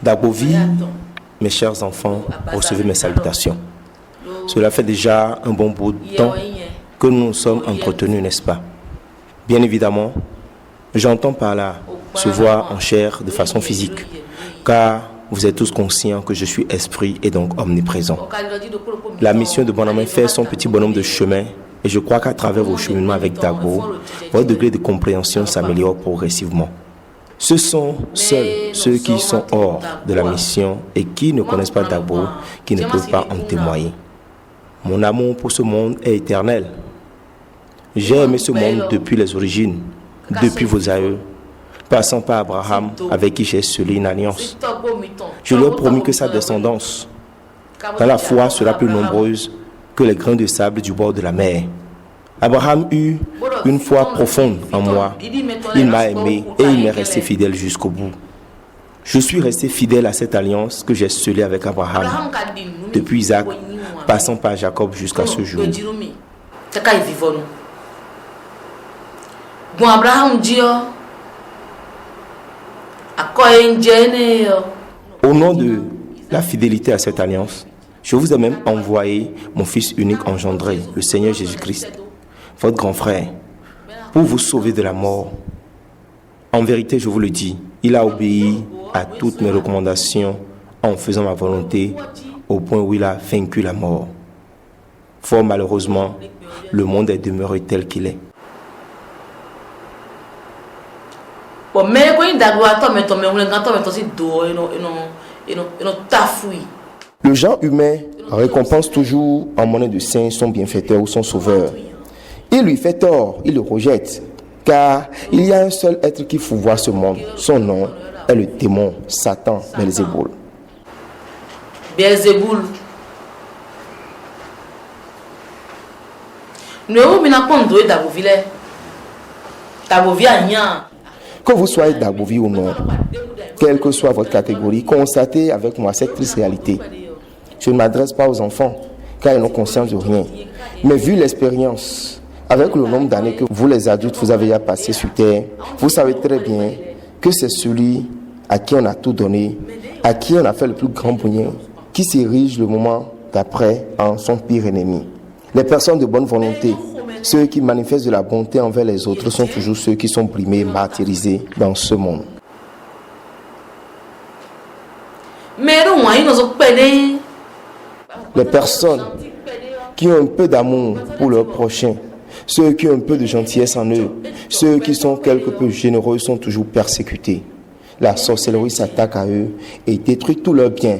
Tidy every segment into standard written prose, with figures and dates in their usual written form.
Dagbovi, mes chers enfants, recevez mes salutations. Cela fait déjà un bon bout de temps que nous nous sommes entretenus, n'est-ce pas? Bien évidemment, j'entends par là se voir en chair de façon physique, car vous êtes tous conscients que je suis esprit et donc omniprésent. La mission de Bonhomme est faire son petit bonhomme de chemin, et je crois qu'à travers vos cheminements avec Dagbo, votre degré de compréhension s'améliore progressivement. Ce sont seuls ceux qui sont hors de la mission et qui ne connaissent pas Dagbo qui ne peuvent pas en témoigner. Mon amour pour ce monde est éternel. J'ai aimé ce monde depuis les origines, depuis vos aïeux, passant par Abraham avec qui j'ai scellé une alliance. Je leur ai promis que sa descendance, dans la foi, sera plus nombreuse que les grains de sable du bord de la mer. Abraham eut une foi profonde en moi. Il m'a aimé et il m'est resté fidèle jusqu'au bout. Je suis resté fidèle à cette alliance que j'ai scellée avec Abraham, depuis Isaac, passant par Jacob jusqu'à ce jour. Au nom de la fidélité à cette alliance, je vous ai même envoyé mon Fils unique engendré, le Seigneur Jésus-Christ, votre grand frère, pour vous sauver de la mort. En vérité, je vous le dis, il a obéi à toutes mes recommandations en faisant ma volonté au point où il a vaincu la mort. Fort malheureusement, le monde est demeuré tel qu'il est. Le genre humain récompense toujours en monnaie de saint son bienfaiteur ou son sauveur. Il lui fait tort, il le rejette, car il y a un seul être qui fourvoie ce monde. Son nom est le démon Satan Belzéboul. Que vous soyez Dagbovi ou non, quelle que soit votre catégorie, constatez avec moi cette triste réalité. Je ne m'adresse pas aux enfants, car ils n'ont conscience de rien. Mais vu l'expérience, avec le nombre d'années que vous les adultes vous avez déjà passé sur terre, vous savez très bien que c'est celui à qui on a tout donné, à qui on a fait le plus grand bonheur, qui s'érige le moment d'après en son pire ennemi. Les personnes de bonne volonté, ceux qui manifestent de la bonté envers les autres, sont toujours ceux qui sont brimés, martyrisés dans ce monde. Les personnes qui ont un peu d'amour pour leur prochain, ceux qui ont un peu de gentillesse en eux, ceux qui sont quelque peu généreux sont toujours persécutés. La sorcellerie s'attaque à eux et détruit tous leurs biens.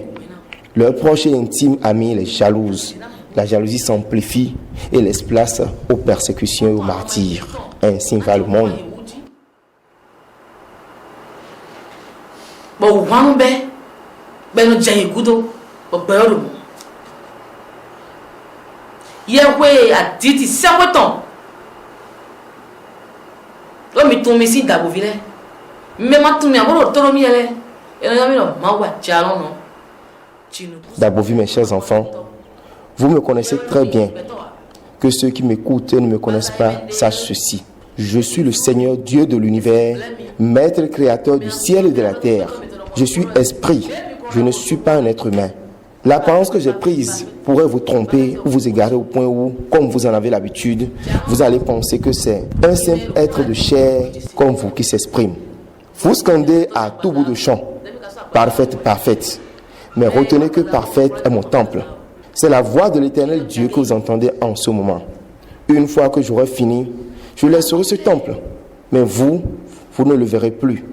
Leurs proches et intimes amis les jalousent. La jalousie s'amplifie et laisse place aux persécutions et aux martyrs. Ainsi va le monde. Dagbovi, mes chers enfants, vous me connaissez très bien. Que ceux qui m'écoutent et ne me connaissent pas sachent ceci. Je suis le Seigneur Dieu de l'univers, maître créateur du ciel et de la terre. Je suis esprit, je ne suis pas un être humain. L'apparence que j'ai prise pourrait vous tromper ou vous égarer au point où, comme vous en avez l'habitude, vous allez penser que c'est un simple être de chair comme vous qui s'exprime. Vous scandez à tout bout de champ, parfaite, parfaite. Mais retenez que parfaite est mon temple. C'est la voix de l'Éternel Dieu que vous entendez en ce moment. Une fois que j'aurai fini, je laisserai ce temple. Mais vous ne le verrez plus.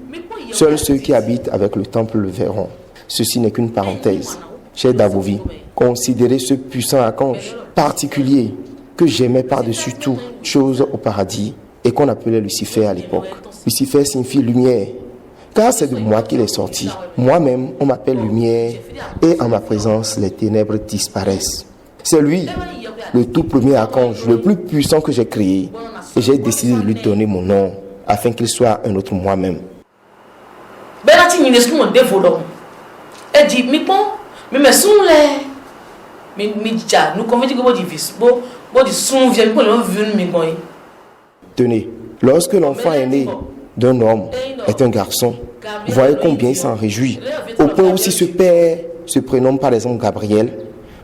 Seuls ceux qui habitent avec le temple le verront. Ceci n'est qu'une parenthèse. Cher Dagbovi, considérez ce puissant archange particulier que j'aimais par-dessus toute chose au paradis et qu'on appelait Lucifer à l'époque. Lucifer signifie lumière, car c'est de moi qu'il est sorti. Moi-même, on m'appelle lumière et en ma présence, les ténèbres disparaissent. C'est lui, le tout premier archange, le plus puissant que j'ai créé, et j'ai décidé de lui donner mon nom afin qu'il soit un autre moi-même. Tenez, lorsque l'enfant est né, d'un homme est un garçon. Voyez combien il s'en réjouit. Au point où si ce père se prénomme par exemple Gabriel,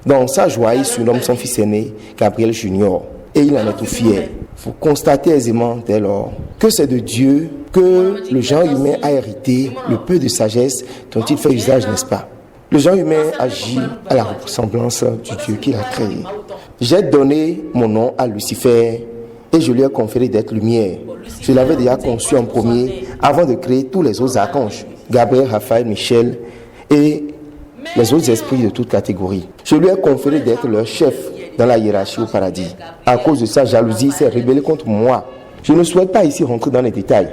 dans sa joie, il surnomme son fils aîné Gabriel Junior. Et il en est tout fier. Vous constatez aisément dès lors que c'est de Dieu que le genre humain a hérité le peu de sagesse dont il fait usage, n'est-ce pas? Le genre humain agit à la ressemblance du Dieu qu'il a créé. J'ai donné mon nom à Lucifer et je lui ai conféré d'être lumière. Je l'avais déjà conçu en premier avant de créer tous les autres archanges, Gabriel, Raphaël, Michel et les autres esprits de toute catégorie. Je lui ai conféré d'être leur chef dans la hiérarchie au paradis. À cause de sa jalousie, il s'est rebellé contre moi. Je ne souhaite pas ici rentrer dans les détails.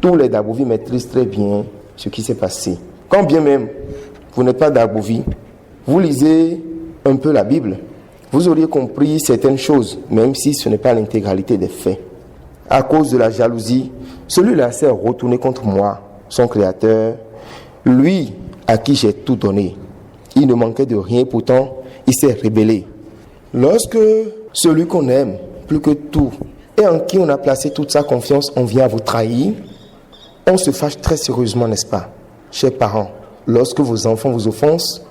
Tous les Dabovi maîtrisent très bien ce qui s'est passé. Quand bien même vous n'êtes pas Dabovi, vous lisez un peu la Bible, vous auriez compris certaines choses, même si ce n'est pas l'intégralité des faits. À cause de la jalousie, celui-là s'est retourné contre moi, son créateur, lui à qui j'ai tout donné. Il ne manquait de rien, pourtant il s'est rebellé. Lorsque celui qu'on aime plus que tout et en qui on a placé toute sa confiance, on vient à vous trahir, on se fâche très sérieusement, n'est-ce pas? Chers parents, lorsque vos enfants vous offensent,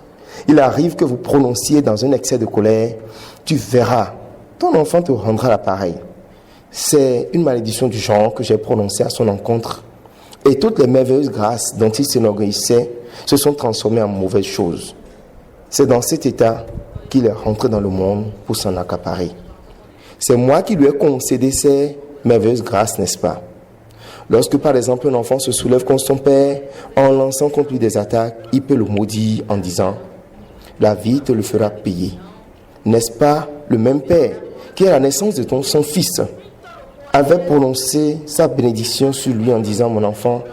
il arrive que vous prononciez dans un excès de colère, tu verras, ton enfant te rendra l'appareil. C'est une malédiction du genre que j'ai prononcée à son encontre. Et toutes les merveilleuses grâces dont il s'enorgueillissait se sont transformées en mauvaises choses. C'est dans cet état qu'il est rentré dans le monde pour s'en accaparer. C'est moi qui lui ai concédé ces merveilleuses grâces, n'est-ce pas? Lorsque par exemple un enfant se soulève contre son père en lançant contre lui des attaques, il peut le maudire en disant « La vie te le fera payer ». N'est-ce pas le même père qui à la naissance de son fils avait prononcé sa bénédiction sur lui en disant « Mon enfant,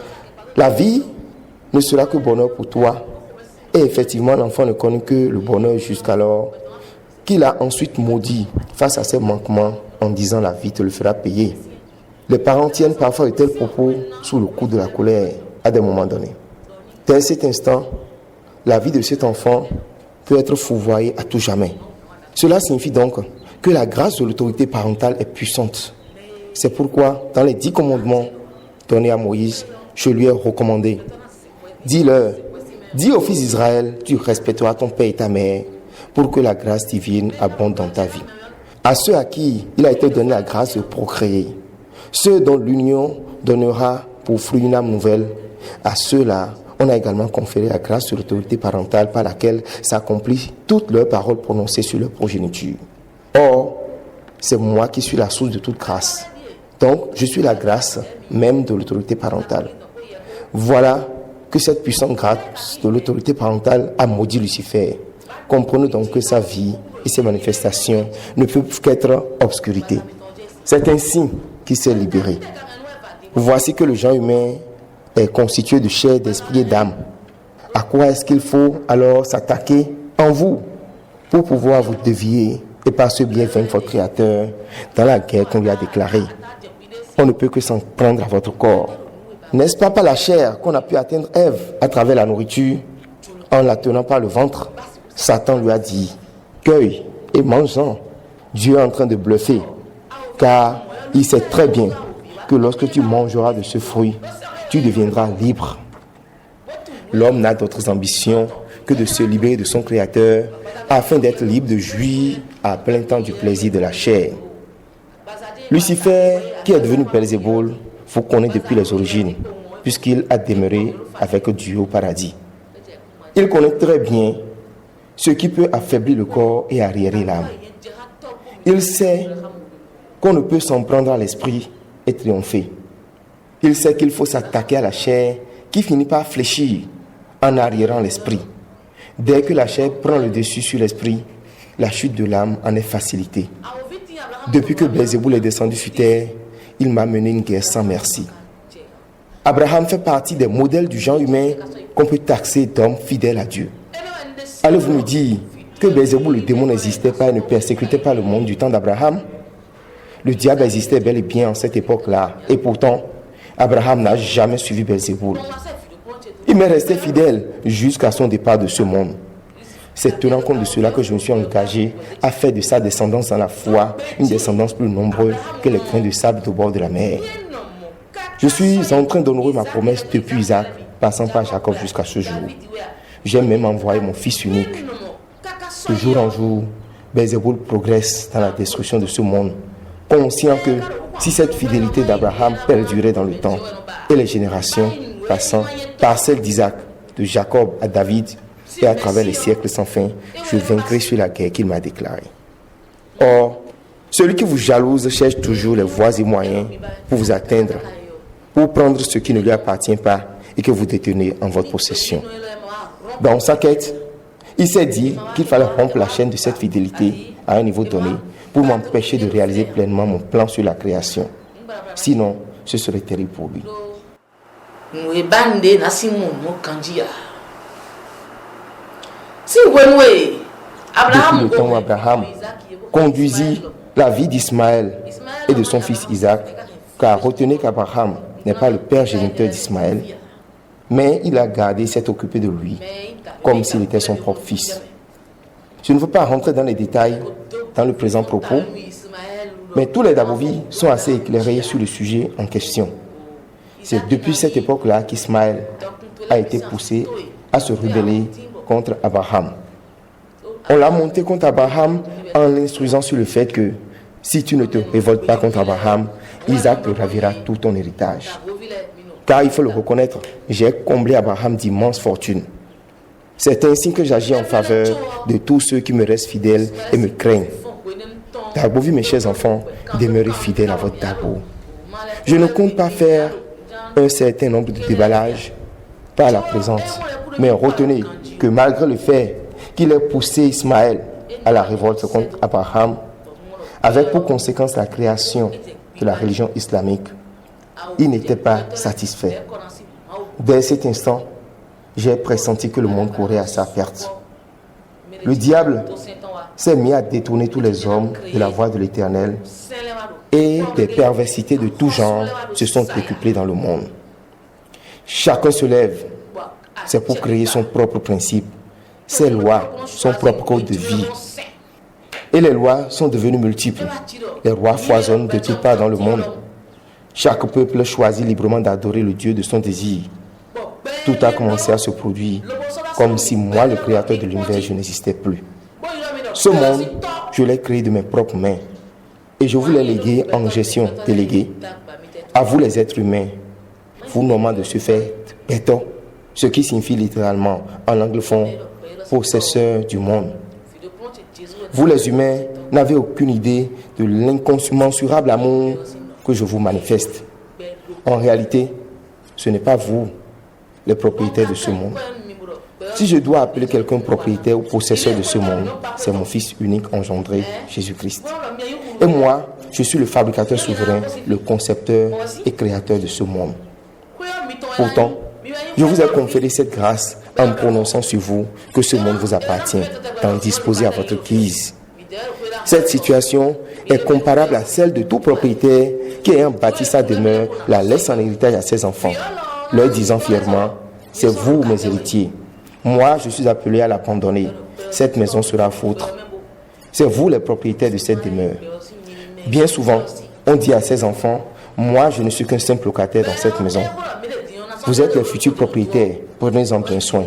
la vie ne sera que bonheur pour toi ». Et effectivement, l'enfant ne connaît que le bonheur jusqu'alors qu'il a ensuite maudit face à ses manquements en disant « La vie te le fera payer ». Les parents tiennent parfois de tels propos sous le coup de la colère à des moments donnés. Dès cet instant, la vie de cet enfant peut être fourvoyée à tout jamais. Cela signifie donc que la grâce de l'autorité parentale est puissante. C'est pourquoi, dans les 10 commandements donnés à Moïse, je lui ai recommandé. Dis-leur, dis aux fils d'Israël, tu respecteras ton père et ta mère pour que la grâce divine abonde dans ta vie. À ceux à qui il a été donné la grâce de procréer, ceux dont l'union donnera pour fruit une âme nouvelle, à ceux-là, on a également conféré la grâce de l'autorité parentale par laquelle s'accomplissent toutes leurs paroles prononcées sur leur progéniture. Or, c'est moi qui suis la source de toute grâce. Donc, je suis la grâce même de l'autorité parentale. Voilà que cette puissante grâce de l'autorité parentale a maudit Lucifer. Comprenez donc que sa vie et ses manifestations ne peuvent qu'être obscurité. C'est ainsi qu'il s'est libéré. Voici que le genre humain est constitué de chair, d'esprit et d'âme. À quoi est-ce qu'il faut alors s'attaquer en vous pour pouvoir vous dévier et par ce biais vaincre votre Créateur dans la guerre qu'on lui a déclarée? On ne peut que s'en prendre à votre corps. N'est-ce pas par la chair qu'on a pu atteindre Ève à travers la nourriture en la tenant par le ventre? Satan lui a dit, cueille et mange-en. Dieu est en train de bluffer, car il sait très bien que lorsque tu mangeras de ce fruit, tu deviendras libre. L'homme n'a d'autres ambitions que de se libérer de son Créateur afin d'être libre de jouir à plein temps du plaisir de la chair. Lucifer, qui est devenu Belzéboul, vous connaît depuis les origines, puisqu'il a demeuré avec Dieu au paradis. Il connaît très bien ce qui peut affaiblir le corps et arriérer l'âme. Il sait qu'on ne peut s'en prendre à l'esprit et triompher. Il sait qu'il faut s'attaquer à la chair qui finit par fléchir en arriérant l'esprit. Dès que la chair prend le dessus sur l'esprit, la chute de l'âme en est facilitée. Depuis que Belzéboul est descendu sur terre, il m'a mené une guerre sans merci. Abraham fait partie des modèles du genre humain qu'on peut taxer d'hommes fidèles à Dieu. Allez-vous me dire que Belzéboul, le démon, n'existait pas et ne persécutait pas le monde du temps d'Abraham? Le diable existait bel et bien en cette époque-là. Et pourtant, Abraham n'a jamais suivi Belzéboul. Il m'est resté fidèle jusqu'à son départ de ce monde. C'est tenant compte de cela que je me suis engagé à faire de sa descendance dans la foi une descendance plus nombreuse que les grains de sable au bord de la mer. Je suis en train d'honorer ma promesse depuis Isaac, passant par Jacob jusqu'à ce jour. J'ai même envoyé mon fils unique. De jour en jour, Belzéboul progresse dans la destruction de ce monde, conscient que si cette fidélité d'Abraham perdurait dans le temps et les générations passant par celle d'Isaac, de Jacob à David et à travers les siècles sans fin, je vaincrai sur la guerre qu'il m'a déclarée. Or, celui qui vous jalouse cherche toujours les voies et moyens pour vous atteindre, pour prendre ce qui ne lui appartient pas et que vous détenez en votre possession. Dans sa quête, il s'est dit qu'il fallait rompre la chaîne de cette fidélité à un niveau donné pour m'empêcher de réaliser pleinement mon plan sur la création. Sinon, ce serait terrible pour lui. Depuis le temps où Abraham conduisit la vie d'Ismaël et de son fils Isaac, car retenez qu'Abraham n'est pas le père géniteur d'Ismaël, mais il a gardé s'être occupé de lui comme s'il était son propre fils. Je ne veux pas rentrer dans les détails dans le présent propos, mais tous les Dabovi sont assez éclairés sur le sujet en question. C'est depuis cette époque-là qu'Ismaël a été poussé à se rebeller contre Abraham. On l'a monté contre Abraham en l'instruisant sur le fait que si tu ne te révoltes pas contre Abraham, Isaac te ravira tout ton héritage. Car il faut le reconnaître, j'ai comblé Abraham d'immenses fortunes. C'est ainsi que j'agis en faveur de tous ceux qui me restent fidèles et me craignent. Dabovi, mes chers enfants, demeurez fidèles à votre Dabo. Je ne compte pas faire un certain nombre de déballages par la présente, mais retenez que malgré le fait qu'il ait poussé Ismaël à la révolte contre Abraham, avec pour conséquence la création de la religion islamique, il n'était pas satisfait. Dès cet instant, j'ai pressenti que le monde courait à sa perte. Le diable s'est mis à détourner tous les hommes de la voie de l'Éternel et des perversités de tout genre se sont décuplées dans le monde. Chacun se lève, c'est pour créer son propre principe, ses lois, son propre code de vie. Et les lois sont devenues multiples. Les rois foisonnent de toutes parts dans le monde. Chaque peuple choisit librement d'adorer le Dieu de son désir. Tout a commencé à se produire comme si moi, le créateur de l'univers, je n'existais plus. Ce monde, je l'ai créé de mes propres mains et je vous l'ai légué en gestion déléguée. À vous les êtres humains, vous nommant de ce fait Beto, ce qui signifie littéralement en anglophone possesseur du monde. Vous les humains n'avez aucune idée de l'incommensurable amour que je vous manifeste. En réalité, ce n'est pas vous les propriétaires de ce monde. Si je dois appeler quelqu'un propriétaire ou possesseur de ce monde, c'est mon fils unique engendré, Jésus-Christ. Et moi, je suis le fabricateur souverain, le concepteur et créateur de ce monde. Pourtant, je vous ai conféré cette grâce en me prononçant sur vous que ce monde vous appartient, d'en disposer à votre guise. Cette situation est comparable à celle de tout propriétaire qui, ayant bâti sa demeure, la laisse en héritage à ses enfants, leur disant fièrement, c'est vous mes héritiers. Moi, je suis appelé à l'abandonner. Cette maison sera vôtre. C'est vous les propriétaires de cette demeure. Bien souvent, on dit à ses enfants, moi, je ne suis qu'un simple locataire dans cette maison. Vous êtes les futurs propriétaires, prenez-en bien soin,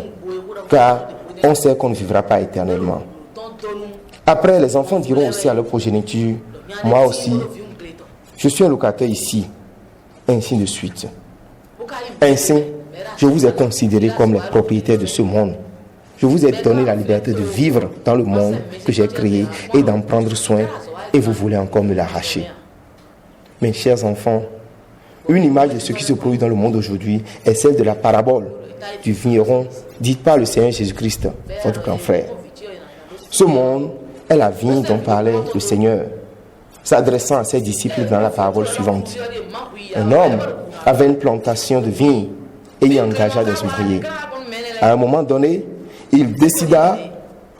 car on sait qu'on ne vivra pas éternellement. Après, les enfants diront aussi à leur progéniture, moi aussi, je suis un locataire ici, ainsi de suite. Ainsi, je vous ai considérés comme les propriétaires de ce monde. Je vous ai donné la liberté de vivre dans le monde que j'ai créé et d'en prendre soin, et vous voulez encore me l'arracher. Mes chers enfants, une image de ce qui se produit dans le monde aujourd'hui est celle de la parabole du vigneron dite par le Seigneur Jésus-Christ, votre grand frère. Ce monde est la vigne dont parlait le Seigneur, s'adressant à ses disciples dans la parabole suivante. Un homme avait une plantation de vignes et y engagea des ouvriers. À un moment donné, il décida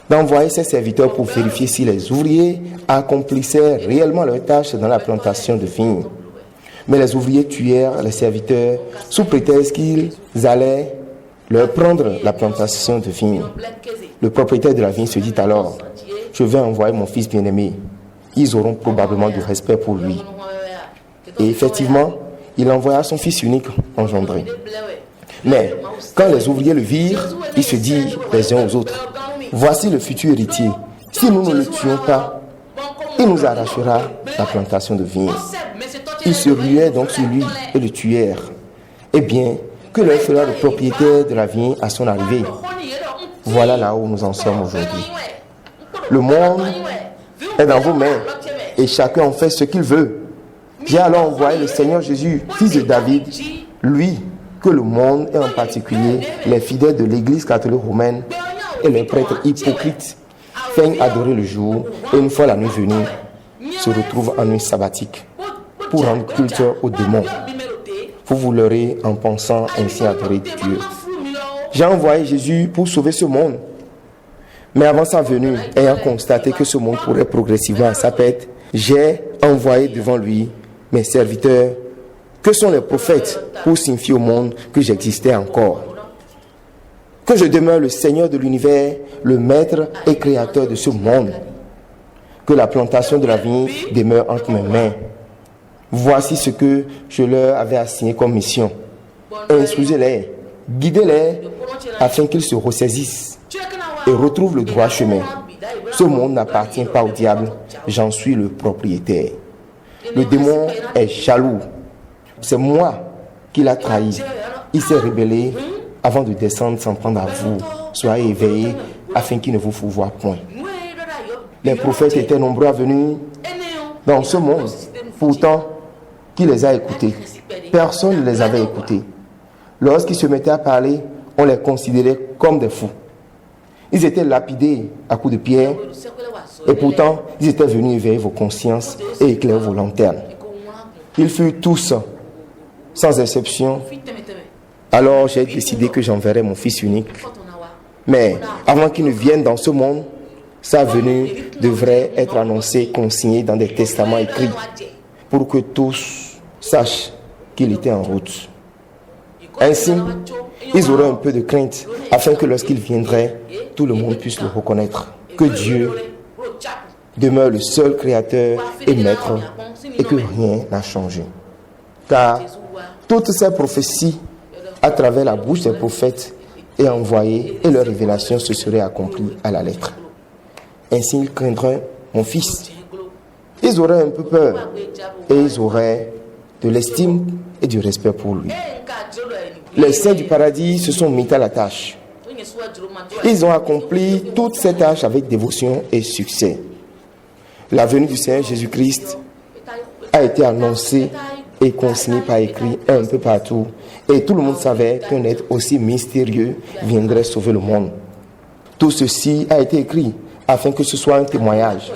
d'envoyer ses serviteurs pour vérifier si les ouvriers accomplissaient réellement leurs tâches dans la plantation de vignes. Mais les ouvriers tuèrent les serviteurs sous prétexte qu'ils allaient leur prendre la plantation de vigne. Le propriétaire de la vigne se dit alors, je vais envoyer mon fils bien-aimé. Ils auront probablement du respect pour lui. Et effectivement, il envoya son fils unique engendré. Mais quand les ouvriers le virent, ils se dirent les uns aux autres, voici le futur héritier. Si nous ne le tuons pas, il nous arrachera la plantation de vigne. Ils se ruaient donc sur lui et le tuèrent. Eh bien, que leur fera le propriétaire de la vigne à son arrivée? Voilà là où nous en sommes aujourd'hui. Le monde est dans vos mains et chacun en fait ce qu'il veut. J'ai alors envoyé le Seigneur Jésus, fils de David, lui que le monde et en particulier les fidèles de l'Église catholique romaine et les prêtres hypocrites feignent adorer le jour et une fois la nuit venue se retrouvent en nuit sabbatique pour rendre culte aux démons. Vous vous leurrez en pensant ainsi adorer Dieu. J'ai envoyé Jésus pour sauver ce monde. Mais avant sa venue, ayant constaté que ce monde pourrait progressivement à sa perte, j'ai envoyé devant lui mes serviteurs, que sont les prophètes, pour signifier au monde que j'existais encore. Que je demeure le Seigneur de l'univers, le maître et créateur de ce monde. Que la plantation de la vigne demeure entre mes mains. Voici ce que je leur avais assigné comme mission. Instruisez-les, guidez-les, afin qu'ils se ressaisissent et retrouvent le droit chemin. Ce monde n'appartient pas au diable, j'en suis le propriétaire. Le démon est jaloux. C'est moi qui l'a trahi. Il s'est rebellé avant de descendre s'en prendre à vous. Soyez éveillés afin qu'il ne vous fourvoie point. Les prophètes étaient nombreux à venir dans ce monde. Pourtant, qui les a écoutés? Personne ne les avait écoutés. Lorsqu'ils se mettaient à parler, on les considérait comme des fous. Ils étaient lapidés à coups de pierre et pourtant, ils étaient venus éveiller vos consciences et éclairer vos lanternes. Ils furent tous, sans exception. Alors j'ai décidé que j'enverrais mon fils unique. Mais avant qu'il ne vienne dans ce monde, sa venue devrait être annoncée, consignée dans des testaments écrits pour que tous sachent qu'il était en route. Ainsi, ils auraient un peu de crainte afin que lorsqu'il viendrait, tout le monde puisse le reconnaître. Que Dieu demeure le seul créateur et maître et que rien n'a changé. Car toutes ces prophéties à travers la bouche des prophètes est envoyée et leur révélation se serait accomplie à la lettre. Ainsi ils craindraient mon fils. Ils auraient un peu peur et ils auraient de l'estime et du respect pour lui. Les saints du paradis se sont mis à la tâche. Ils ont accompli toute cette tâche avec dévotion et succès. La venue du Seigneur Jésus-Christ a été annoncée et consignée par écrit un peu partout. Et tout le monde savait qu'un être aussi mystérieux viendrait sauver le monde. Tout ceci a été écrit afin que ce soit un témoignage.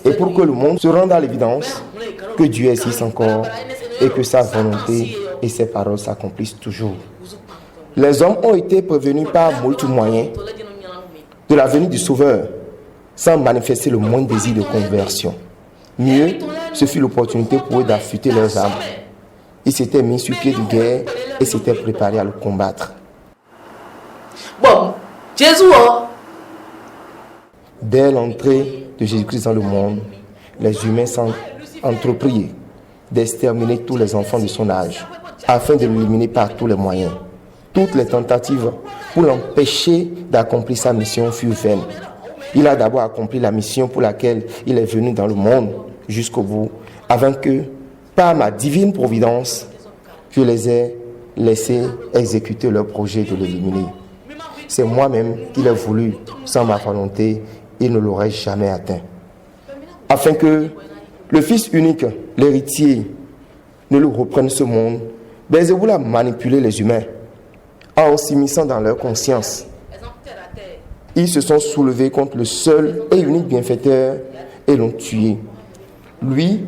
Et pour que le monde se rende à l'évidence que Dieu existe encore et que sa volonté et ses paroles s'accomplissent toujours. Les hommes ont été prévenus par moult moyens de la venue du Sauveur sans manifester le moindre désir de conversion. Mieux, ce fut l'opportunité pour eux d'affûter leurs armes. Ils s'étaient mis sur pied de guerre et s'étaient préparés à le combattre. Bon, Jésus, Dès l'entrée de Jésus-Christ dans le monde, les humains s'en entreprirent d'exterminer tous les enfants de son âge, afin de l'éliminer par tous les moyens. Toutes les tentatives pour l'empêcher d'accomplir sa mission furent vaines. Il a d'abord accompli la mission pour laquelle il est venu dans le monde jusqu'au bout, avant que, par ma divine providence, je les ai laissés exécuter leur projet de l'éliminer. C'est moi-même qui l'ai voulu, sans ma volonté, il ne l'aurait jamais atteint. Afin que le Fils unique, l'héritier, ne le reprenne ce monde, Belzéboul a manipulé les humains en s'immisçant dans leur conscience. Ils se sont soulevés contre le seul et unique bienfaiteur et l'ont tué. Lui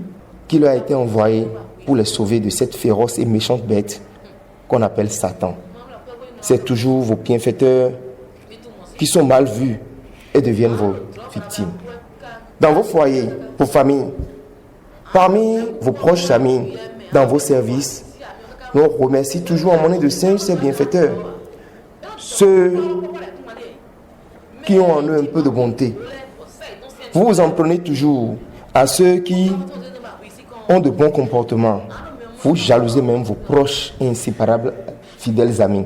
qui leur a été envoyé pour les sauver de cette féroce et méchante bête qu'on appelle Satan. C'est toujours vos bienfaiteurs qui sont mal vus et deviennent vos victimes. Dans vos foyers, vos familles, parmi vos proches amis, dans vos services, nous remercions toujours en monnaie de singe ces bienfaiteurs. ceux qui ont en eux un peu de bonté. Vous vous en prenez toujours à ceux qui ont de bons comportements. Vous jalousez même vos proches et inséparables fidèles amis.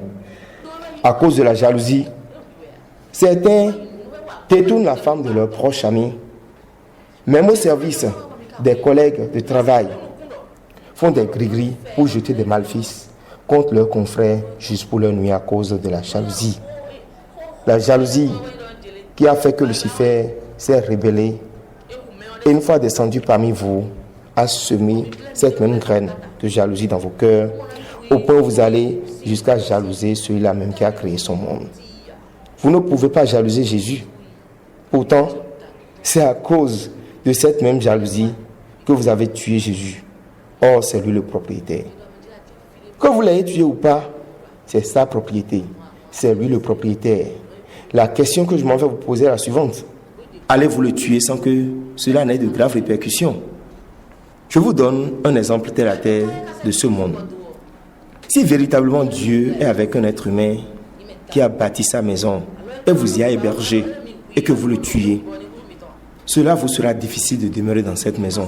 À cause de la jalousie, certains détournent la femme de leurs proches amis, même au service des collègues de travail, font des gris-gris pour jeter des malfaisances contre leurs confrères juste pour leur nuire à cause de la jalousie. La jalousie qui a fait que Lucifer s'est rebellé et une fois descendu parmi vous, a semé cette même graine de jalousie dans vos cœurs, au point où vous allez jusqu'à jalouser celui-là même qui a créé son monde. Vous ne pouvez pas jalouser Jésus. Pourtant, c'est à cause de cette même jalousie que vous avez tué Jésus. Or, c'est lui le propriétaire. Que vous l'ayez tué ou pas, c'est sa propriété. C'est lui le propriétaire. La question que je m'en vais vous poser est la suivante. Allez-vous le tuer sans que cela n'ait de graves répercussions? Je vous donne un exemple terre à terre de ce monde. Si véritablement Dieu est avec un être humain qui a bâti sa maison et vous y a hébergé et que vous le tuez, cela vous sera difficile de demeurer dans cette maison.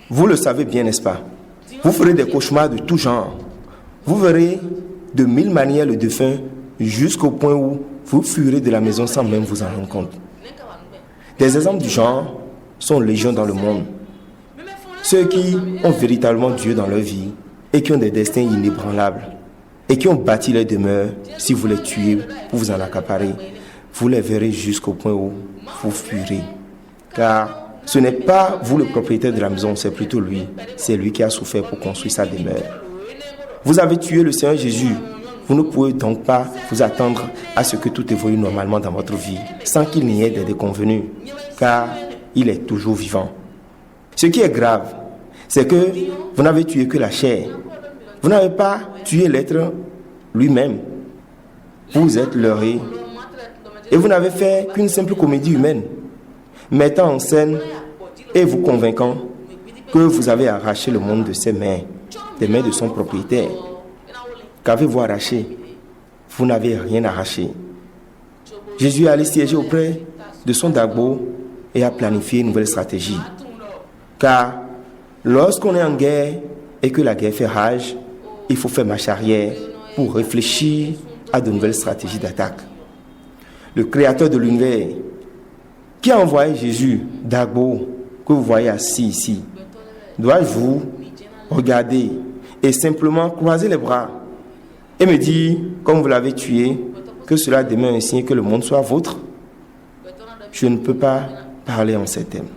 Vous le savez bien, n'est-ce pas? Vous ferez des cauchemars de tout genre. Vous verrez de 1000 manières le défunt jusqu'au point où vous fuirez de la maison sans même vous en rendre compte. Des exemples du genre sont légion dans le monde. Ceux qui ont véritablement Dieu dans leur vie et qui ont des destins inébranlables et qui ont bâti leur demeure, si vous les tuez pour vous en accaparer, vous les verrez jusqu'au point où vous fuirez. Car ce n'est pas vous le propriétaire de la maison, c'est plutôt lui. C'est lui qui a souffert pour construire sa demeure. Vous avez tué le Seigneur Jésus. Vous ne pouvez donc pas vous attendre à ce que tout évolue normalement dans votre vie, sans qu'il n'y ait des déconvenus, car il est toujours vivant. Ce qui est grave, c'est que vous n'avez tué que la chair. Vous n'avez pas tué l'être lui-même. Vous êtes leurré. Et vous n'avez fait qu'une simple comédie humaine, mettant en scène et vous convainquant que vous avez arraché le monde de ses mains, des mains de son propriétaire. Qu'avez-vous arraché? Vous n'avez rien arraché. Jésus est allé siéger auprès de son Dagbo et a planifié une nouvelle stratégie. Car lorsqu'on est en guerre et que la guerre fait rage, il faut faire marche arrière pour réfléchir à de nouvelles stratégies d'attaque. Le créateur de l'univers, qui a envoyé Jésus, Dagbo, que vous voyez assis ici, dois-je vous regarder et simplement croiser les bras et me dire, comme vous l'avez tué, que cela demeure un signe que le monde soit vôtre? Je ne peux pas parler en ces termes.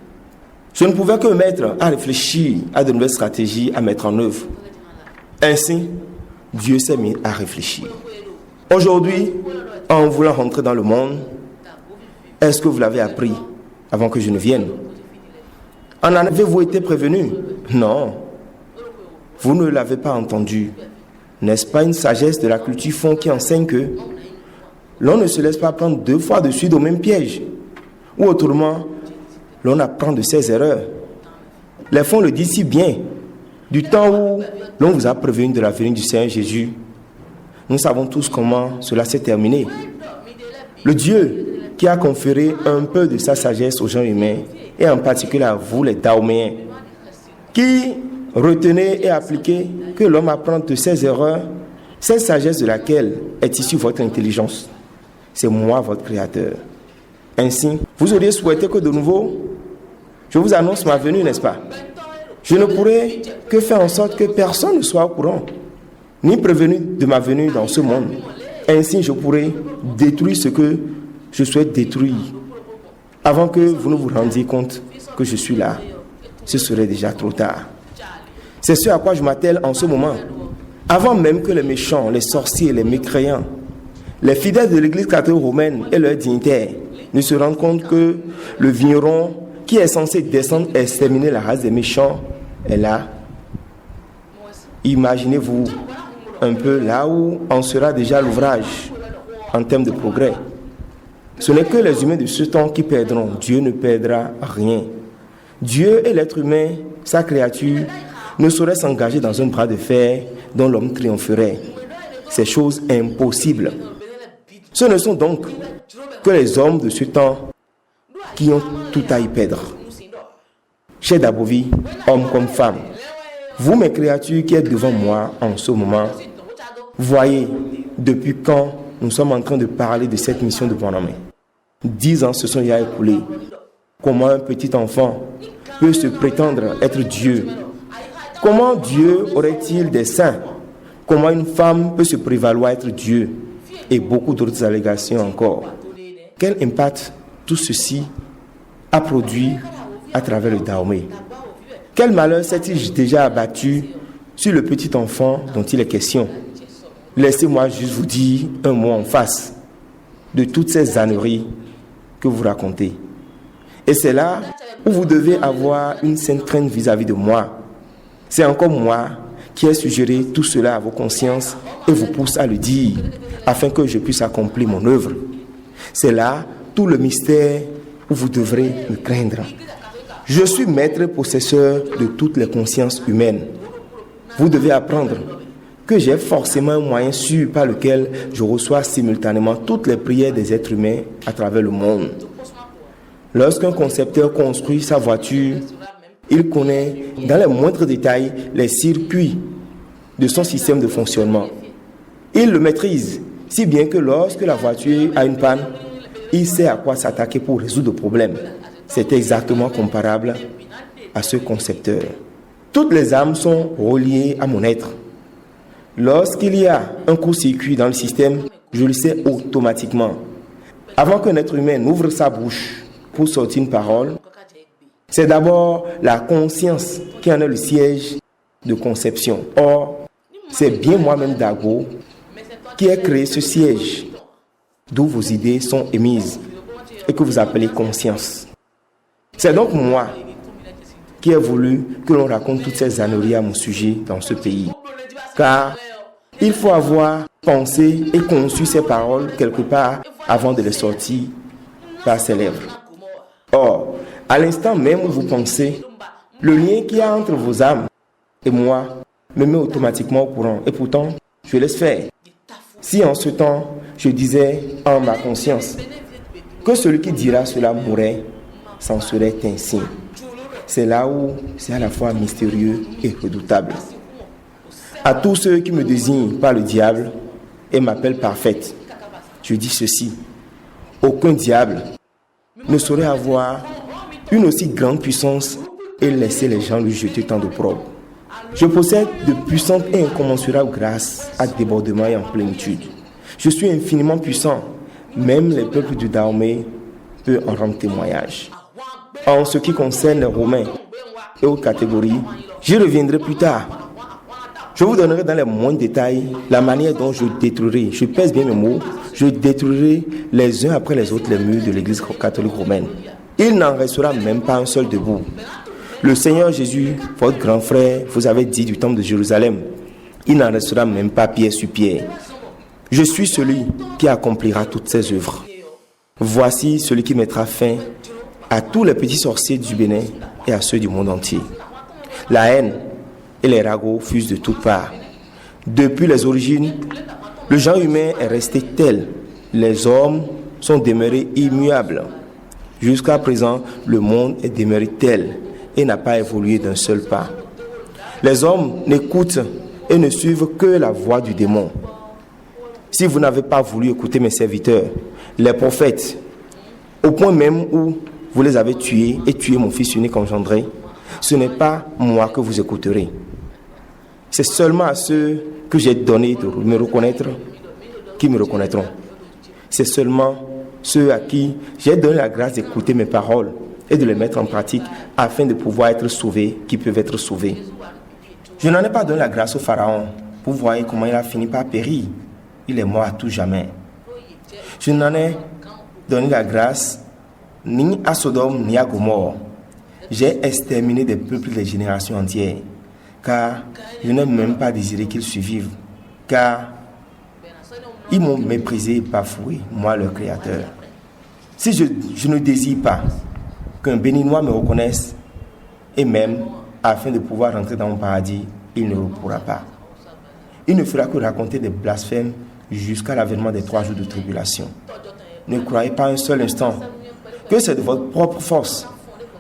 Je ne pouvais que me mettre à réfléchir à de nouvelles stratégies à mettre en œuvre. Ainsi, Dieu s'est mis à réfléchir. Aujourd'hui, en voulant rentrer dans le monde, est-ce que vous l'avez appris avant que je ne vienne? En avez-vous été prévenu? Non. Vous ne l'avez pas entendu. N'est-ce pas une sagesse de la culture fond qui enseigne que l'on ne se laisse pas prendre 2 fois de suite au même piège? Ou autrement, l'on apprend de ses erreurs. Les fonds le disent si bien. Du temps où l'on vous a prévenu de la venue du Seigneur Jésus, nous savons tous comment cela s'est terminé. Le Dieu qui a conféré un peu de sa sagesse aux gens humains, et en particulier à vous les Daoméens, qui retenez et appliquez que l'homme apprend de ses erreurs, cette sagesse de laquelle est issue votre intelligence. C'est moi, votre Créateur. Ainsi, vous auriez souhaité que de nouveau, je vous annonce ma venue, n'est-ce pas? Je ne pourrai que faire en sorte que personne ne soit au courant, ni prévenu de ma venue dans ce monde. Ainsi, je pourrai détruire ce que je souhaite détruire. Avant que vous ne vous rendiez compte que je suis là, ce serait déjà trop tard. C'est ce à quoi je m'attelle en ce moment. Avant même que les méchants, les sorciers, les mécréants, les fidèles de l'Église catholique romaine et leurs dignitaires ne se rendent compte que le vigneron qui est censé descendre et exterminer la race des méchants est là. Imaginez-vous un peu là où en sera déjà l'ouvrage en termes de progrès. Ce n'est que les humains de ce temps qui perdront. Dieu ne perdra rien. Dieu et l'être humain, sa créature, ne sauraient s'engager dans un bras de fer dont l'homme triompherait. C'est chose impossible. Ce ne sont donc que les hommes de ce temps qui ont tout à y perdre. Chers d'Abovi, hommes comme femmes, vous mes créatures qui êtes devant moi en ce moment, voyez depuis quand nous sommes en train de parler de cette mission de Bonhomme. 10 ans se sont déjà écoulés. Comment un petit enfant peut se prétendre être Dieu? Comment Dieu aurait-il des seins? Comment une femme peut se prévaloir être Dieu? Et beaucoup d'autres allégations encore. Quel impact tout ceci a produit à travers le Dahomey? Quel malheur s'est-il déjà abattu sur le petit enfant dont il est question? Laissez-moi juste vous dire un mot en face de toutes ces âneries que vous racontez. Et c'est là où vous devez avoir une sainte crainte vis-à-vis de moi. C'est encore moi qui ai suggéré tout cela à vos consciences et vous pousse à le dire, afin que je puisse accomplir mon œuvre. C'est là tout le mystère où vous devrez me craindre. Je suis maître possesseur de toutes les consciences humaines. Vous devez apprendre que j'ai forcément un moyen sûr par lequel je reçois simultanément toutes les prières des êtres humains à travers le monde. Lorsqu'un concepteur construit sa voiture, il connaît dans les moindres détails les circuits de son système de fonctionnement. Il le maîtrise, si bien que lorsque la voiture a une panne, il sait à quoi s'attaquer pour résoudre le problème. C'est exactement comparable à ce concepteur. Toutes les âmes sont reliées à mon être. Lorsqu'il y a un court-circuit dans le système, je le sais automatiquement. Avant qu'un être humain n'ouvre sa bouche pour sortir une parole, c'est d'abord la conscience qui en est le siège de conception. Or, c'est bien moi-même Dago qui ai créé ce siège d'où vos idées sont émises et que vous appelez conscience. C'est donc moi qui ai voulu que l'on raconte toutes ces âneries à mon sujet dans ce pays. Car il faut avoir pensé et conçu ces paroles quelque part avant de les sortir par ses lèvres. Or, à l'instant même où vous pensez, le lien qu'il y a entre vos âmes et moi me met automatiquement au courant. Et pourtant, je laisse faire. Si en ce temps, je disais en ma conscience que celui qui dira cela mourrait, c'en serait ainsi. C'est là où c'est à la fois mystérieux et redoutable. À tous ceux qui me désignent par le diable et m'appellent parfaite, je dis ceci: aucun diable ne saurait avoir une aussi grande puissance et laisser les gens lui jeter tant d'opprobre. Je possède de puissantes et incommensurables grâces à débordement et en plénitude. Je suis infiniment puissant. Même les peuples du Dahomey peuvent en rendre témoignage. En ce qui concerne les Romains et aux catégories, j'y reviendrai plus tard. Je vous donnerai dans les moindres détails la manière dont je détruirai, je pèse bien mes mots, je détruirai les uns après les autres les murs de l'église catholique romaine. Il n'en restera même pas un seul debout. Le Seigneur Jésus, votre grand frère, vous avait dit du temple de Jérusalem, il n'en restera même pas pierre sur pierre. Je suis celui qui accomplira toutes ces œuvres. Voici celui qui mettra fin à tous les petits sorciers du Bénin et à ceux du monde entier. La haine et les ragots fusent de toutes parts. Depuis les origines, le genre humain est resté tel. Les hommes sont demeurés immuables. Jusqu'à présent, le monde est demeuré tel et n'a pas évolué d'un seul pas. Les hommes n'écoutent et ne suivent que la voix du démon. Si vous n'avez pas voulu écouter mes serviteurs, les prophètes, au point même où vous les avez tués et tué mon fils unique engendré, ce n'est pas moi que vous écouterez. C'est seulement à ceux que j'ai donné de me reconnaître qui me reconnaîtront. C'est seulement ceux à qui j'ai donné la grâce d'écouter mes paroles et de les mettre en pratique afin de pouvoir être sauvés qui peuvent être sauvés. Je n'en ai pas donné la grâce au Pharaon. Vous voyez comment il a fini par périr. Il est mort à tout jamais. Je n'en ai donné la grâce ni à Sodome ni à Gomorrhe. J'ai exterminé des peuples des générations entières, car je n'ai même pas désiré qu'ils survivent, car ils m'ont méprisé et bafoué, moi leur créateur. Si je ne désire pas qu'un béninois me reconnaisse, et même afin de pouvoir rentrer dans mon paradis, il ne le pourra pas. Il ne fera que raconter des blasphèmes jusqu'à l'avènement des 3 jours de tribulation. Ne croyez pas un seul instant que c'est de votre propre force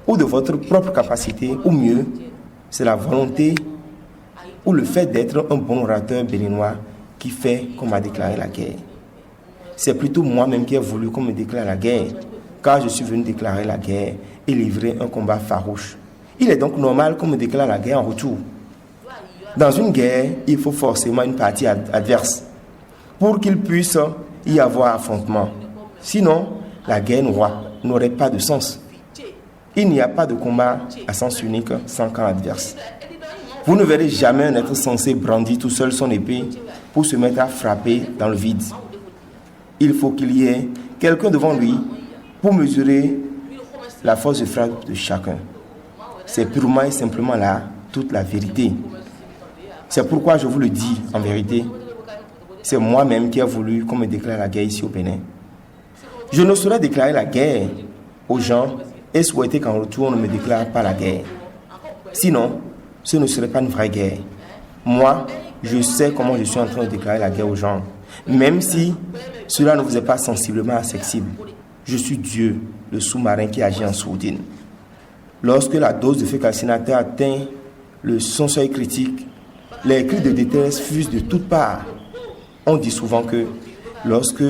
ou de votre propre capacité, ou mieux, c'est la volonté ou le fait d'être un bon orateur béninois qui fait qu'on m'a déclaré la guerre. C'est plutôt moi-même qui ai voulu qu'on me déclare la guerre, car je suis venu déclarer la guerre et livrer un combat farouche. Il est donc normal qu'on me déclare la guerre en retour. Dans une guerre, il faut forcément une partie adverse pour qu'il puisse y avoir affrontement. Sinon, la guerre n'aurait pas de sens. Il n'y a pas de combat à sens unique sans camp adverse. Vous ne verrez jamais un être censé brandir tout seul son épée pour se mettre à frapper dans le vide. Il faut qu'il y ait quelqu'un devant lui pour mesurer la force de frappe de chacun. C'est purement et simplement là toute la vérité. C'est pourquoi je vous le dis en vérité. C'est moi-même qui ai voulu qu'on me déclare la guerre ici au Bénin. Je ne saurais déclarer la guerre aux gens et souhaiter qu'en retour on ne me déclare pas la guerre. Sinon, ce ne serait pas une vraie guerre. Moi, je sais comment je suis en train de déclarer la guerre aux gens, même si cela ne vous est pas sensiblement accessible. Je suis Dieu, le sous-marin qui agit en sourdine. Lorsque la dose de feu calcinateur atteint son seuil critique, les cris de détresse fusent de toutes parts. On dit souvent que lorsque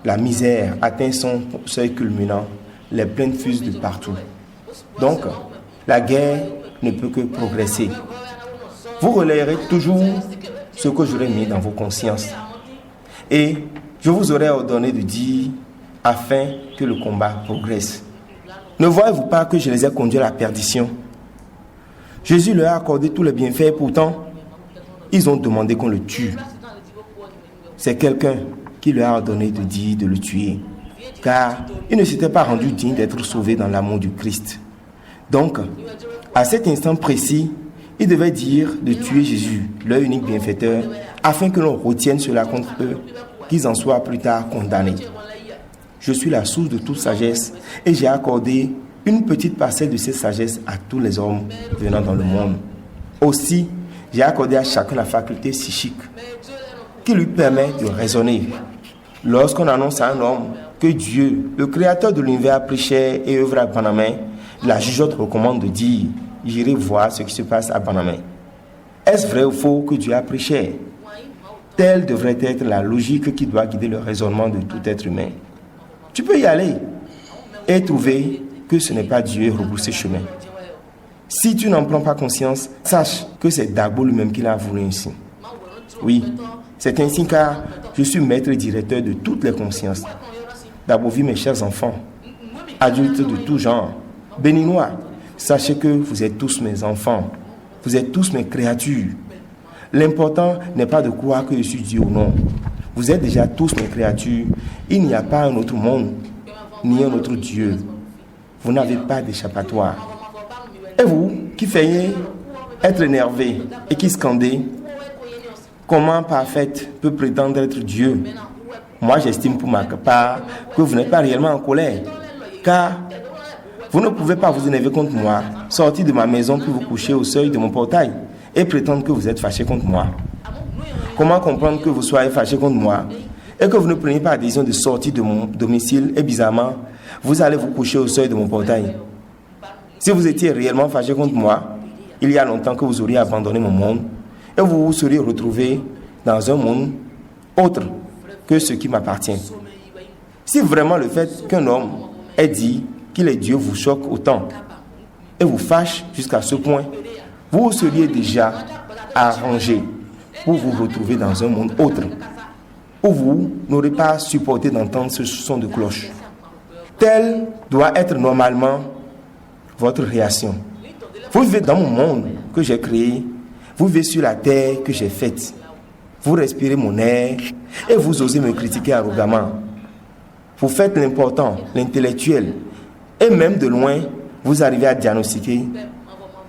la misère atteint son seuil culminant, les plaintes fusent de partout. Donc, la guerre ne peut que progresser. Vous relayerez toujours ce que j'aurais mis dans vos consciences. Et je vous aurais ordonné de dire afin que le combat progresse. Ne voyez-vous pas que je les ai conduits à la perdition? Jésus leur a accordé tous les bienfaits et pourtant, ils ont demandé qu'on le tue. C'est quelqu'un qui leur a ordonné de dire de le tuer, car il ne s'était pas rendu digne d'être sauvé dans l'amour du Christ. Donc, à cet instant précis, il devait dire de tuer Jésus, leur unique bienfaiteur, afin que l'on retienne cela contre eux, qu'ils en soient plus tard condamnés. Je suis la source de toute sagesse et j'ai accordé une petite parcelle de cette sagesse à tous les hommes venant dans le monde. Aussi, j'ai accordé à chacun la faculté psychique qui lui permet de raisonner. Lorsqu'on annonce à un homme que Dieu, le créateur de l'univers, a pris chair et œuvre à Banamé, la jugeote recommande de dire « J'irai voir ce qui se passe à Banamé ». Est-ce vrai ou faux que Dieu a pris chair? Telle devrait être la logique qui doit guider le raisonnement de tout être humain. Tu peux y aller et trouver que ce n'est pas Dieu rebrousser chemin. Si tu n'en prends pas conscience, sache que c'est Dagbo lui-même qui l'a voulu ainsi. Oui, c'est ainsi car je suis maître et directeur de toutes les consciences. Dagbo vit mes chers enfants, adultes de tout genre, béninois, sachez que vous êtes tous mes enfants, vous êtes tous mes créatures. L'important n'est pas de croire que je suis Dieu ou non. Vous êtes déjà tous mes créatures. Il n'y a pas un autre monde, ni un autre Dieu. Vous n'avez pas d'échappatoire. Et vous, qui feignez être énervé et qui scandez, comment parfaite peut prétendre être Dieu? Moi, j'estime pour ma part que vous n'êtes pas réellement en colère, car vous ne pouvez pas vous énerver contre moi, sortir de ma maison puis vous coucher au seuil de mon portail et prétendre que vous êtes fâché contre moi. Comment comprendre que vous soyez fâché contre moi et que vous ne preniez pas la décision de sortir de mon domicile et bizarrement, vous allez vous coucher au seuil de mon portail? Si vous étiez réellement fâché contre moi, il y a longtemps que vous auriez abandonné mon monde et vous vous seriez retrouvé dans un monde autre que ce qui m'appartient. Si vraiment le fait qu'un homme ait dit qu'il est Dieu vous choque autant et vous fâche jusqu'à ce point, vous seriez déjà arrangé pour vous retrouver dans un monde autre, où vous n'aurez pas supporté d'entendre ce son de cloche. Telle doit être normalement votre réaction. Vous vivez dans mon monde que j'ai créé, vous vivez sur la terre que j'ai faite. Vous respirez mon air et vous osez me critiquer arrogamment. Vous faites l'important, l'intellectuel, et même de loin, vous arrivez à diagnostiquer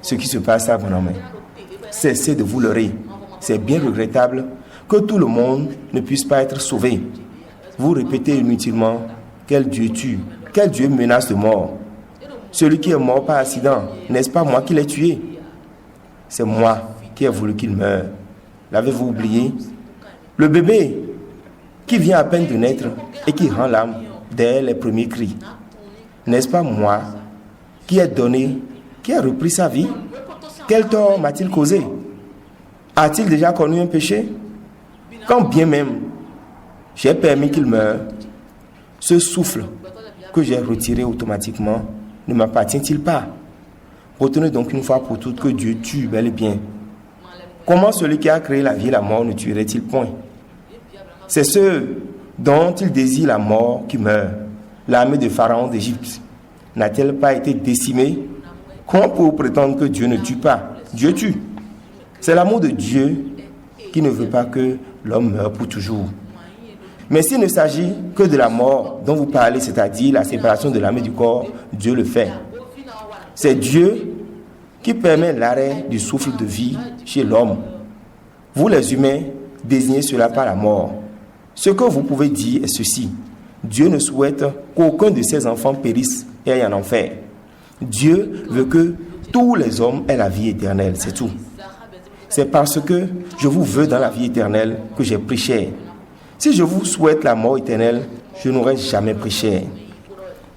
ce qui se passe à Banamé. Cessez de vous leurrer. C'est bien regrettable que tout le monde ne puisse pas être sauvé. Vous répétez inutilement quel Dieu tue, quel Dieu menace de mort. Celui qui est mort par accident, n'est-ce pas moi qui l'ai tué? C'est moi qui ai voulu qu'il meure. L'avez-vous oublié? Le bébé qui vient à peine de naître et qui rend l'âme dès les premiers cris. N'est-ce pas moi qui ai donné, qui a repris sa vie? Quel tort m'a-t-il causé? A-t-il déjà connu un péché? Quand bien même j'ai permis qu'il meure, ce souffle que j'ai retiré automatiquement ne m'appartient-il pas? Retenez donc une fois pour toutes que Dieu tue bel et bien. Comment celui qui a créé la vie et la mort ne tuerait-il point? C'est ceux dont il désire la mort qui meurent. L'armée de Pharaon d'Égypte n'a-t-elle pas été décimée? Comment peut-on prétendre que Dieu ne tue pas? Dieu tue. C'est l'amour de Dieu qui ne veut pas que l'homme meure pour toujours. Mais s'il ne s'agit que de la mort dont vous parlez, c'est-à-dire la séparation de l'âme et du corps, Dieu le fait. C'est Dieu qui permet l'arrêt du souffle de vie chez l'homme. Vous les humains désignez cela par la mort. Ce que vous pouvez dire est ceci: Dieu ne souhaite qu'aucun de ses enfants périsse et aille en enfer. Dieu veut que tous les hommes aient la vie éternelle, c'est tout. C'est parce que je vous veux dans la vie éternelle que j'ai pris cher. Si je vous souhaite la mort éternelle, je n'aurais jamais pris cher.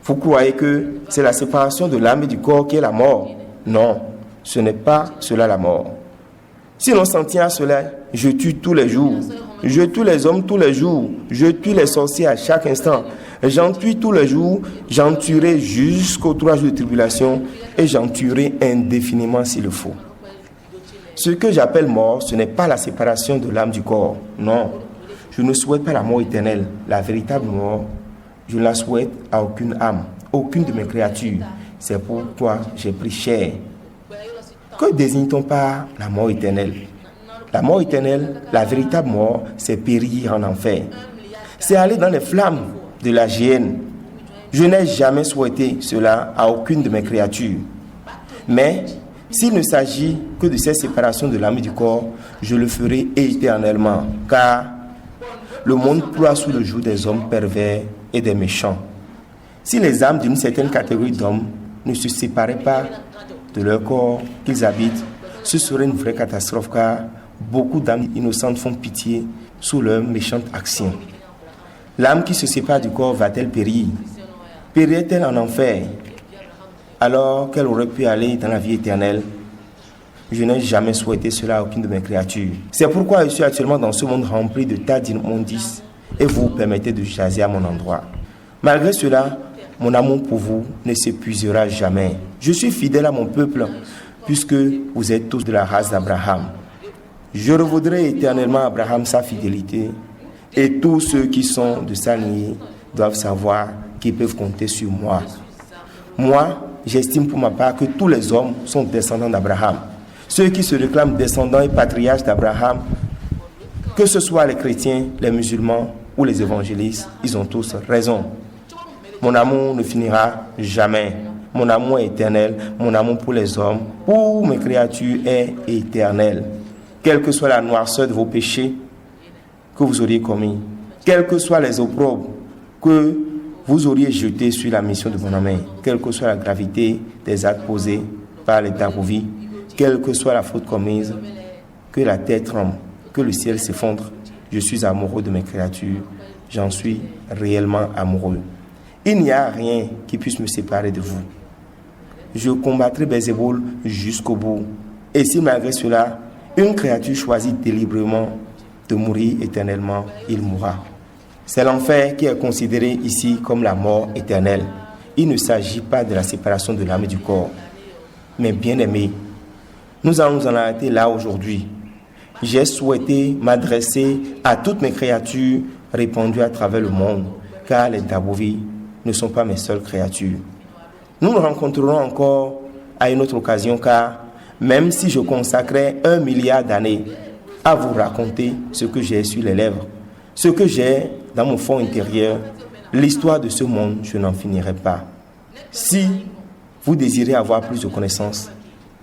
Vous croyez que c'est la séparation de l'âme et du corps qui est la mort? Non, ce n'est pas cela la mort. Si l'on s'en tient à cela, je tue tous les jours. Je tue les hommes tous les jours. Je tue les sorciers à chaque instant. J'en tue tous les jours. J'en tuerai jusqu'aux 3 jours de tribulation et j'en tuerai indéfiniment s'il le faut. Ce que j'appelle mort, ce n'est pas la séparation de l'âme du corps. Non, je ne souhaite pas la mort éternelle. La véritable mort, je ne la souhaite à aucune âme, aucune de mes créatures. C'est pourquoi j'ai pris cher. Que désigne-t-on par la mort éternelle? La mort éternelle, la véritable mort, c'est périr en enfer. C'est aller dans les flammes de la géhenne. Je n'ai jamais souhaité cela à aucune de mes créatures. Mais s'il ne s'agit que de cette séparation de l'âme et du corps, je le ferai éternellement, car le monde ploie sous le joug des hommes pervers et des méchants. Si les âmes d'une certaine catégorie d'hommes ne se séparaient pas de leur corps qu'ils habitent, ce serait une vraie catastrophe, car beaucoup d'âmes innocentes font pitié sous leurs méchantes actions. L'âme qui se sépare du corps va-t-elle périr? Périrait-elle en enfer alors qu'elle aurait pu aller dans la vie éternelle? Je n'ai jamais souhaité cela à aucune de mes créatures. C'est pourquoi je suis actuellement dans ce monde rempli de tas d'immondices et vous permettez de jaser à mon endroit. Malgré cela, mon amour pour vous ne s'épuisera jamais. Je suis fidèle à mon peuple puisque vous êtes tous de la race d'Abraham. Je revaudrai éternellement à Abraham sa fidélité et tous ceux qui sont de sa lignée doivent savoir qu'ils peuvent compter sur moi. Moi, j'estime pour ma part que tous les hommes sont descendants d'Abraham. Ceux qui se réclament descendants et patriarches d'Abraham, que ce soit les chrétiens, les musulmans ou les évangélistes, ils ont tous raison. Mon amour ne finira jamais. Mon amour est éternel. Mon amour pour les hommes, pour mes créatures est éternel. Quelle que soit la noirceur de vos péchés que vous auriez commis, quelles que soient les opprobes que vous auriez jetés sur la mission de Bonhomme, quelle que soit la gravité des actes posés par l'État pour vie, quelle que soit la faute commise, que la terre tremble, que le ciel s'effondre, je suis amoureux de mes créatures, j'en suis réellement amoureux. Il n'y a rien qui puisse me séparer de vous. Je combattrai Belzéboul jusqu'au bout. Et si malgré cela, une créature choisit délibérément de mourir éternellement, il mourra. C'est l'enfer qui est considéré ici comme la mort éternelle. Il ne s'agit pas de la séparation de l'âme et du corps. Mais bien aimés, nous allons nous en arrêter là aujourd'hui. J'ai souhaité m'adresser à toutes mes créatures répandues à travers le monde, car les Dabovi ne sont pas mes seules créatures. Nous nous rencontrerons encore à une autre occasion, car même si je consacrais 1 milliard d'années à vous raconter ce que j'ai sur les lèvres, ce que j'ai dans mon fond intérieur, l'histoire de ce monde, je n'en finirai pas. Si vous désirez avoir plus de connaissances,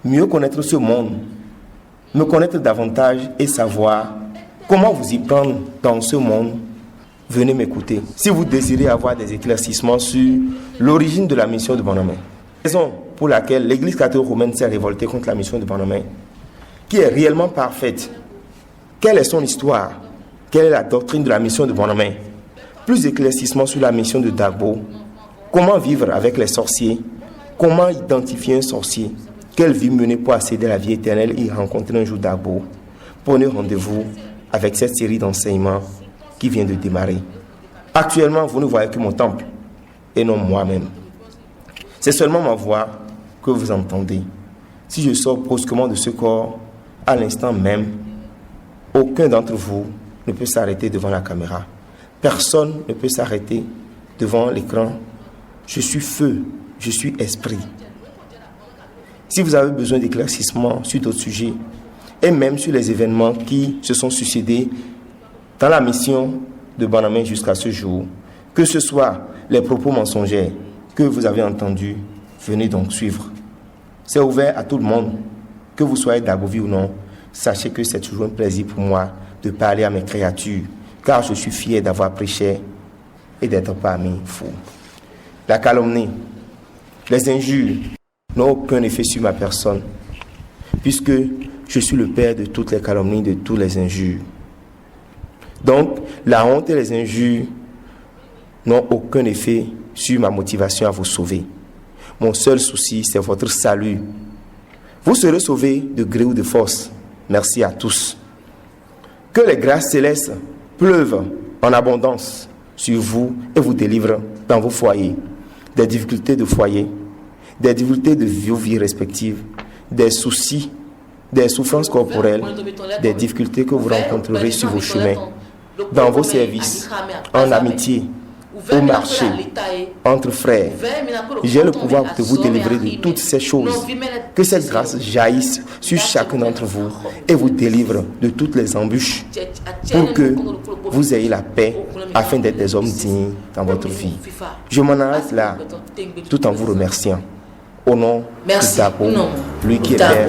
mieux connaître ce monde, me connaître davantage et savoir comment vous y prendre dans ce monde, venez m'écouter. Si vous désirez avoir des éclaircissements sur l'origine de la mission de Bonhomme, raison pour laquelle l'Église catholique romaine s'est révoltée contre la mission de Bonhomme, qui est réellement parfaite, quelle est son histoire, quelle est la doctrine de la mission de Bonhomme, plus d'éclaircissements sur la mission de Dagbo, comment vivre avec les sorciers, comment identifier un sorcier, quelle vie mener pour accéder à la vie éternelle et rencontrer un jour Dagbo. Prenez rendez-vous avec cette série d'enseignements qui vient de démarrer. Actuellement, vous ne voyez que mon temple et non moi-même. C'est seulement ma voix que vous entendez. Si je sors brusquement de ce corps, à l'instant même, aucun d'entre vous ne peut s'arrêter devant la caméra. Personne ne peut s'arrêter devant l'écran. Je suis feu, je suis esprit. Si vous avez besoin d'éclaircissement sur d'autres sujets, et même sur les événements qui se sont succédés dans la mission de Bonhomme jusqu'à ce jour, que ce soit les propos mensongers que vous avez entendus, venez donc suivre. C'est ouvert à tout le monde, que vous soyez d'Agovi ou non. Sachez que c'est toujours un plaisir pour moi de parler à mes créatures, car je suis fier d'avoir prêché et d'être parmi vous. La calomnie, les injures n'ont aucun effet sur ma personne, puisque je suis le père de toutes les calomnies, de toutes les injures. Donc, la honte et les injures n'ont aucun effet sur ma motivation à vous sauver. Mon seul souci, c'est votre salut. Vous serez sauvés de gré ou de force. Merci à tous. Que les grâces célestes pleuvent en abondance sur vous et vous délivrent dans vos foyers. Des difficultés de foyer, des difficultés de vos vies respectives, des soucis, des souffrances corporelles, des difficultés que vous rencontrerez sur vos chemins, dans vos services, en amitié, au marché, entre frères. J'ai le pouvoir de vous délivrer de toutes ces choses. Que cette grâce jaillisse sur chacun d'entre vous et vous délivre de toutes les embûches pour que vous ayez la paix afin d'être des hommes dignes dans votre vie. Je m'en arrête là tout en vous remerciant. Au nom de Dagbo, lui qui est Père.